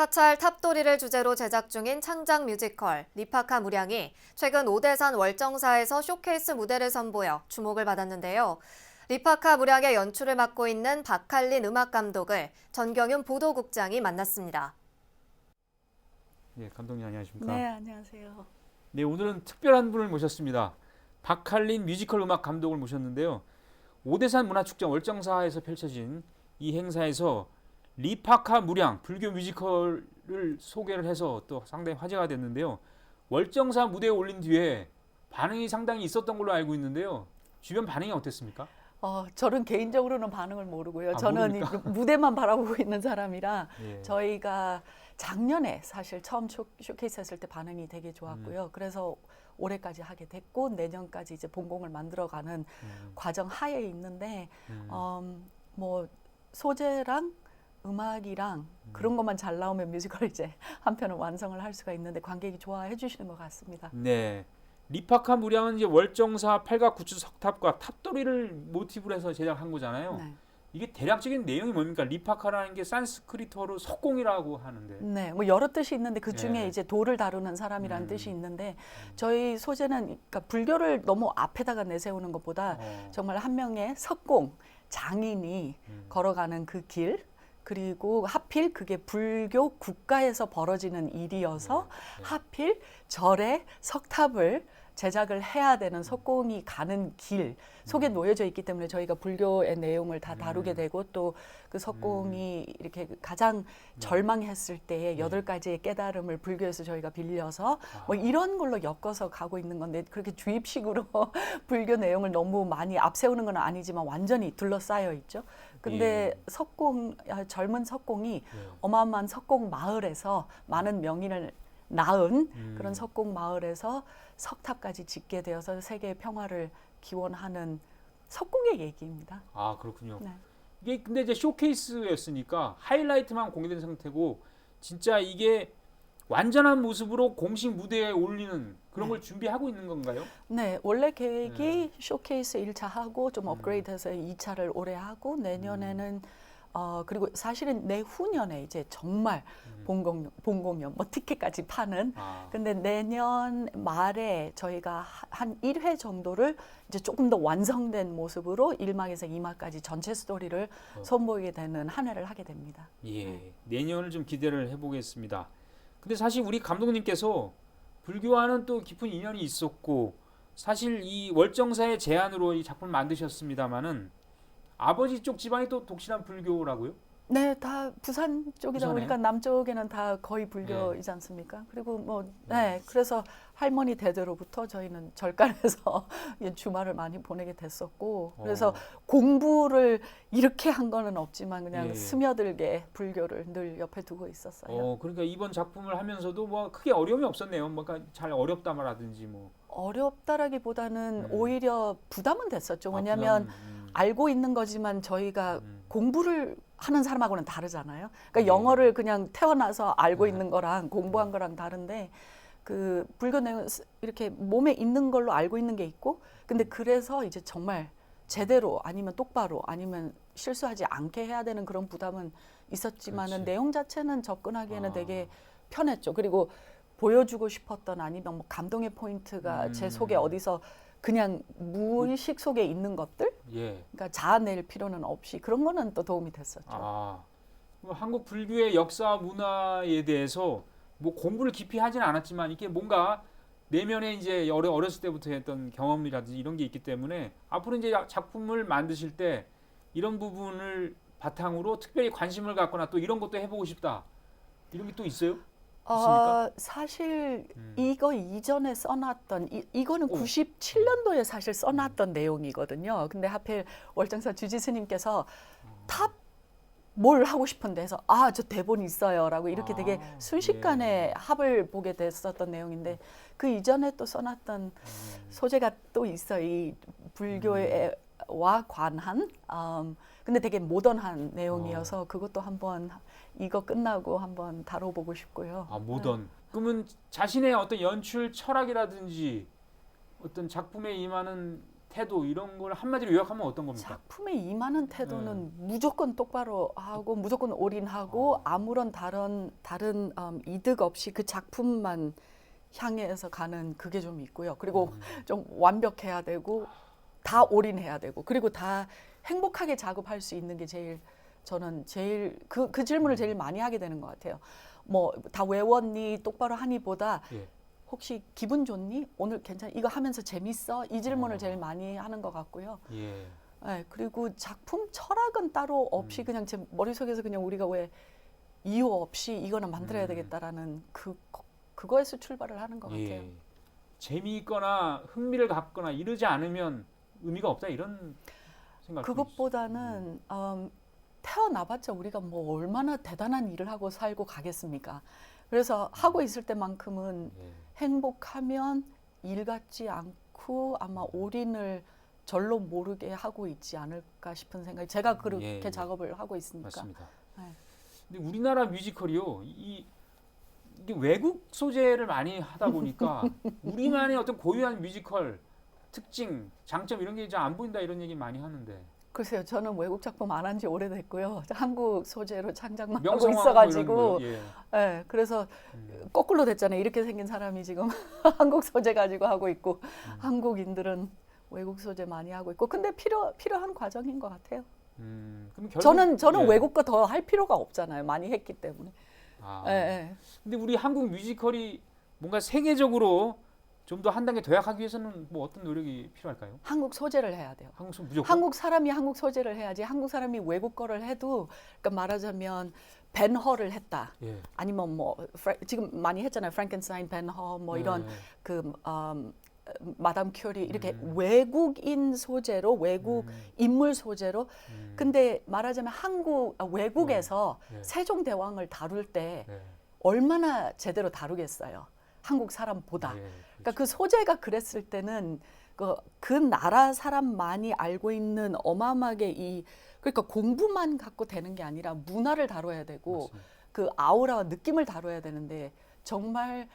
사찰 탑도리를 주제로 제작 중인 창작 뮤지컬 리파카 무량이 최근 오대산 월정사에서 쇼케이스 무대를 선보여 주목을 받았는데요. 리파카 무량의 연출을 맡고 있는 박할린 음악감독을 전경윤 보도국장이 만났습니다. 예, 감독님 안녕하십니까? 네, 안녕하세요. 네, 오늘은 특별한 분을 모셨습니다. 박할린 뮤지컬 음악 감독을 모셨는데요. 오대산 문화축제 월정사에서 펼쳐진 이 행사에서 리파카 무량 불교 뮤지컬을 소개를 해서 또 상당히 화제가 됐는데요. 월정사 무대에 올린 뒤에 반응이 상당히 있었던 걸로 알고 있는데요. 주변 반응이 어땠습니까? 저는 개인적으로는 반응을 모르고요. 저는 모릅니까? 이 무대만 바라보고 있는 사람이라 예. 저희가 작년에 사실 처음 쇼케이스 했을 때 반응이 되게 좋았고요. 그래서 올해까지 하게 됐고 내년까지 이제 본공을 만들어가는 과정 하에 있는데 뭐 소재랑 음악이랑 그런 것만 잘 나오면 뮤지컬 이제 한 편은 완성을 할 수가 있는데 관객이 좋아해 주시는 것 같습니다. 네. 리파카 무량은 이제 월정사 팔각구추 석탑과 탑도리를 모티브로 해서 제작한 거잖아요. 네. 이게 대략적인 내용이 뭡니까? 리파카라는 게 산스크리트어로 석공이라고 하는데. 네, 뭐 여러 뜻이 있는데 그 중에 예. 이제 도를 다루는 사람이라는 뜻이 있는데 저희 소재는 그러니까 불교를 너무 앞에다가 내세우는 것보다 정말 한 명의 석공 장인이 걸어가는 그 길, 그리고 하필 그게 불교 국가에서 벌어지는 일이어서 하필 절에 석탑을 제작을 해야 되는 석공이 가는 길 속에 놓여져 있기 때문에 저희가 불교의 내용을 다 다루게 되고 또 그 석공이 이렇게 가장 절망했을 때의 8가지의 깨달음을 불교에서 저희가 빌려서 뭐 이런 걸로 엮어서 가고 있는 건데 그렇게 주입식으로 불교 내용을 너무 많이 앞세우는 건 아니지만 완전히 둘러싸여 있죠. 근데 젊은 석공이 어마어마한 석공 마을에서 많은 명인을 낳은 그런 석공 마을에서 석탑까지 짓게 되어서 세계의 평화를 기원하는 석공의 얘기입니다. 아, 그렇군요. 네. 이게 근데 이제 쇼케이스였으니까 하이라이트만 공개된 상태고 진짜 이게 완전한 모습으로 공식 무대에 올리는 그런 걸 준비하고 있는 건가요? 네, 원래 계획이 쇼케이스 1차 하고 좀 업그레이드해서 2차를 올해 하고 내년에는 그리고 사실은 내후년에 이제 정말 본공연 뭐 티켓까지 파는 근데 내년 말에 저희가 한 1회 정도를 이제 조금 더 완성된 모습으로 1막에서 2막까지 전체 스토리를 선보이게 되는 한 회를 하게 됩니다. 예, 내년을 좀 기대를 해보겠습니다. 근데 사실 우리 감독님께서 불교와는 또 깊은 인연이 있었고 사실 이 월정사의 제안으로 이 작품을 만드셨습니다마는 아버지 쪽 집안이 또 독실한 불교라고요? 네, 다 부산 쪽이다 부산에? 보니까 남쪽에는 다 거의 불교이지 않습니까? 그리고 뭐, 네, 그래서 할머니 대대로부터 저희는 절간에서 주말을 많이 보내게 됐었고, 그래서 공부를 이렇게 한 거는 없지만 그냥 예. 스며들게 불교를 늘 옆에 두고 있었어요. 그러니까 이번 작품을 하면서도 뭐 크게 어려움이 없었네요. 뭔가 잘 어렵다라든지 뭐. 어렵다라기보다는 오히려 부담은 됐었죠. 왜냐하면 알고 있는 거지만 저희가 공부를 하는 사람하고는 다르잖아요. 그러니까 영어를 그냥 태어나서 알고 있는 거랑 공부한 거랑 다른데 그 불교 내용 이렇게 몸에 있는 걸로 알고 있는 게 있고 근데 그래서 이제 정말 제대로 아니면 똑바로 아니면 실수하지 않게 해야 되는 그런 부담은 있었지만은 그렇지. 내용 자체는 접근하기에는 되게 편했죠. 그리고 보여주고 싶었던 아니면 뭐 감동의 포인트가 제 속에 어디서 그냥 무의식 속에 있는 것들, 예. 그러니까 자아낼 필요는 없이 그런 거는 또 도움이 됐었죠. 그럼 한국 불교의 역사 문화에 대해서 뭐 공부를 깊이 하진 않았지만 이게 뭔가 내면에 이제 어렸을 때부터 했던 경험이라든지 이런 게 있기 때문에 앞으로 이제 작품을 만드실 때 이런 부분을 바탕으로 특별히 관심을 갖거나 또 이런 것도 해보고 싶다 이런 게 또 있어요? 있습니까? 사실 이거 이전에 써놨던 이거는 97년도에 사실 써놨던 내용이거든요. 근데 하필 월정사 주지스님께서 탑 뭘 하고 싶은데 해서 저 대본 있어요라고 이렇게 되게 순식간에 합을 보게 됐었던 내용인데 그 이전에 또 써놨던 소재가 또 있어요. 이 불교와 관한 근데 되게 모던한 내용이어서 그것도 한번 이거 끝나고 한번 다뤄보고 싶고요. 모던. 그러면 자신의 어떤 연출 철학이라든지 어떤 작품에 임하는 태도 이런 걸 한마디로 요약하면 어떤 겁니까? 작품에 임하는 태도는 무조건 똑바로 하고 무조건 올인하고 아무런 다른 이득 없이 그 작품만 향해서 가는 그게 좀 있고요. 그리고 좀 완벽해야 되고 다 올인해야 되고 그리고 다 행복하게 작업할 수 있는 게 저는 제일 그 질문을 제일 많이 하게 되는 것 같아요. 뭐 다 외웠니 똑바로 하니보다 예. 혹시 기분 좋니? 오늘 괜찮아? 이거 하면서 재밌어? 이 질문을 제일 많이 하는 것 같고요. 예. 네, 그리고 작품 철학은 따로 없이 그냥 제 머릿속에서 그냥 우리가 왜 이유 없이 이거는 만들어야 되겠다라는 그거에서 출발을 하는 것 같아요. 예. 재미있거나 흥미를 갖거나 이러지 않으면 의미가 없다 이런 생각. 그것보다는 태어나봤자 우리가 뭐 얼마나 대단한 일을 하고 살고 가겠습니까? 그래서 하고 있을 때만큼은 예. 행복하면 일 같지 않고 아마 올인을 절로 모르게 하고 있지 않을까 싶은 생각이 제가 그렇게 예. 작업을 하고 있으니까. 맞습니다. 네. 근데 우리나라 뮤지컬이요. 이게 외국 소재를 많이 하다 보니까 우리만의 어떤 고유한 뮤지컬 특징, 장점 이런 게 이제 안 보인다 이런 얘기 많이 하는데. 글쎄요, 저는 외국 작품 안 한 지 오래됐고요. 한국 소재로 창작만 하고 명성황후 있어가지고, 이런 거, 예. 네, 그래서 거꾸로 됐잖아요. 이렇게 생긴 사람이 지금 한국 소재 가지고 하고 있고, 한국인들은 외국 소재 많이 하고 있고, 근데 필요한 과정인 것 같아요. 그럼 결국, 저는 예. 외국 거 더 할 필요가 없잖아요. 많이 했기 때문에. 아. 예, 예. 근데 우리 한국 뮤지컬이 뭔가 세계적으로 좀 더 한 단계 더 약하기 위해서는 뭐 어떤 노력이 필요할까요? 한국 소재를 해야 돼요. 한국 소 무조건. 한국 사람이 한국 소재를 해야지. 한국 사람이 외국 거를 해도, 그러니까 말하자면 벤허를 했다. 예. 아니면 뭐 지금 많이 했잖아요. 프랭켄스타인, 벤허 뭐 이런 예. 그 마담 큐리 이렇게 외국인 소재로 외국 인물 소재로. 근데 말하자면 외국에서 예. 세종대왕을 다룰 때 예. 얼마나 제대로 다루겠어요. 한국 사람보다. 예. 그러니까 그 소재가 그랬을 때는 그 나라 사람만이 알고 있는 어마어마하게 그러니까 공부만 갖고 되는 게 아니라 문화를 다뤄야 되고 맞습니다. 그 아우라와 느낌을 다뤄야 되는데 정말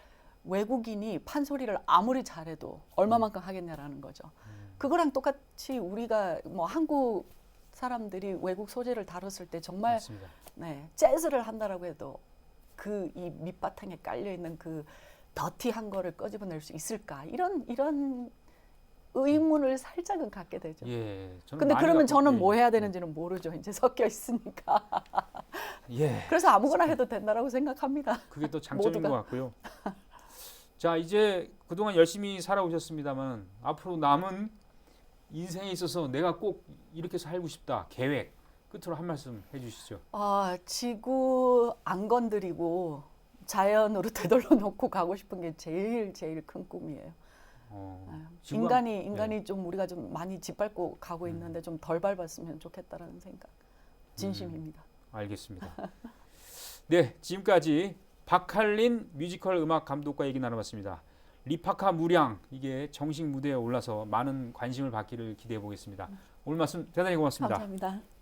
외국인이 판소리를 아무리 잘해도 얼마만큼 하겠냐라는 거죠. 그거랑 똑같이 우리가 뭐 한국 사람들이 외국 소재를 다뤘을 때 정말 맞습니다. 네, 재즈를 한다라고 해도 이 밑바탕에 깔려 있는 그 더티한 거를 끄집어낼 수 있을까? 이런 의문을 살짝은 갖게 되죠. 예. 저는 근데 많이 그러면 갖고- 저는 예. 뭐 해야 되는지는 모르죠. 이제 섞여 있으니까. 예. 그래서 아무거나 해도 된다라고 생각합니다. 그게 또 장점인 모두가. 것 같고요. 자, 이제 그동안 열심히 살아오셨습니다만 앞으로 남은 인생에 있어서 내가 꼭 이렇게 살고 싶다. 계획. 끝으로 한 말씀 해주시죠. 지구 안 건드리고 자연으로 되돌려 놓고 가고 싶은 게 제일 큰 꿈이에요. 지구가- 인간이 좀 우리가 좀 많이 짓밟고 가고 있는데 좀 덜 밟았으면 좋겠다라는 생각. 진심입니다. 알겠습니다. 네, 지금까지 박할린 뮤지컬 음악 감독과 얘기 나눠봤습니다. 리파카 무량 이게 정식 무대에 올라서 많은 관심을 받기를 기대해 보겠습니다. 오늘 말씀 대단히 고맙습니다. 감사합니다.